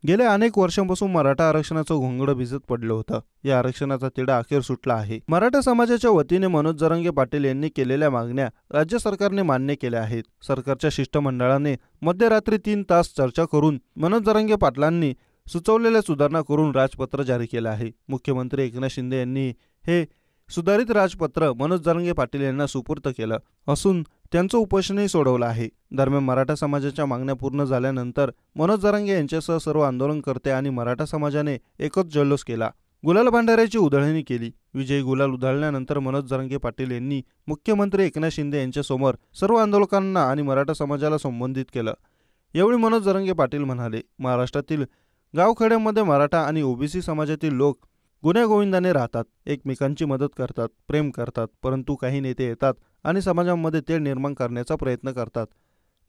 गेल्या अनेक वर्षांपासून मराठा आरक्षणाचं घोंगडं भिजत पडलं होतं. या आरक्षणाचा तिढा अखेर सुटला आहे. मराठा समाजाच्या वतीने मनोज जरांगे पाटील यांनी केलेल्या मागण्या राज्य सरकारने मान्य केल्या आहेत. सरकारच्या शिष्टमंडळाने मध्यरात्री 3 तास चर्चा करून मनोज जरांगे पाटलांनी सुचवलेल्या सुधारणा करून राजपत्र जारी केलं आहे. मुख्यमंत्री एकनाथ शिंदे यांनी हे सुधारित राजपत्र मनोज जरांगे पाटील यांना सुपूर्द केलं असून त्यांचं उपोषणही सोडवलं आहे. दरम्यान मराठा समाजाच्या मागण्या पूर्ण झाल्यानंतर मनोज जरांगे यांच्यासह सर्व आंदोलनकर्ते आणि मराठा समाजाने एकच जल्लोष केला. गुलाल भांडाऱ्याची उधळणी केली. विजयी गुलाल उधळल्यानंतर मनोज जरांगे पाटील यांनी मुख्यमंत्री एकनाथ शिंदे यांच्यासमोर सर्व आंदोलकांना आणि मराठा समाजाला संबोधित केलं. यावेळी मनोज जरांगे पाटील म्हणाले, महाराष्ट्रातील गावखेड्यांमध्ये मराठा आणि ओबीसी समाजातील लोक गुण्यागोविंदाने राहतात, एकमेकांची मदत करतात, प्रेम करतात. परंतु काही नेते येतात आणि समाजामध्ये तेढ निर्माण करण्याचा प्रयत्न करतात.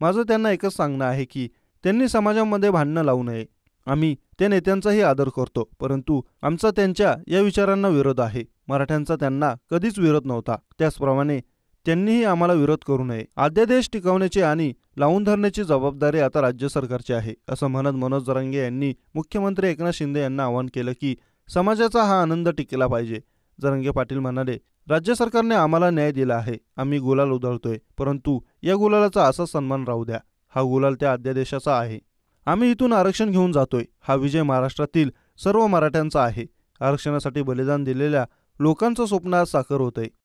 माझं त्यांना एकच सांगणं आहे की त्यांनी समाजामध्ये भांडणं लावू नये. आम्ही त्या नेत्यांचाही आदर करतो, परंतु आमचा त्यांच्या या विचारांना विरोध आहे. मराठ्यांचा त्यांना कधीच विरोध नव्हता, त्याचप्रमाणे त्यांनीही आम्हाला विरोध करू नये. अध्यादेश टिकवण्याची आणि लावून धरण्याची जबाबदारी आता राज्य सरकारची आहे, असं म्हणत मनोज जरांगे यांनी मुख्यमंत्री एकनाथ शिंदे यांना आवाहन केलं की समाजाचा हा आनंद टिकला पाहिजे. जरांगे पाटील म्हणाले, राज्य सरकारने आम्हाला न्याय दिला आहे. आम्ही गुलाल उधळतोय, परंतु या गुलालाचा असा सन्मान राहू द्या. हा गुलाल त्या अध्यादेशाचा आहे. आम्ही इथून आरक्षण घेऊन जातोय. हा विजय महाराष्ट्रातील सर्व मराठ्यांचा आहे. आरक्षणासाठी बलिदान दिलेल्या लोकांचं स्वप्न आज साकार होतंय.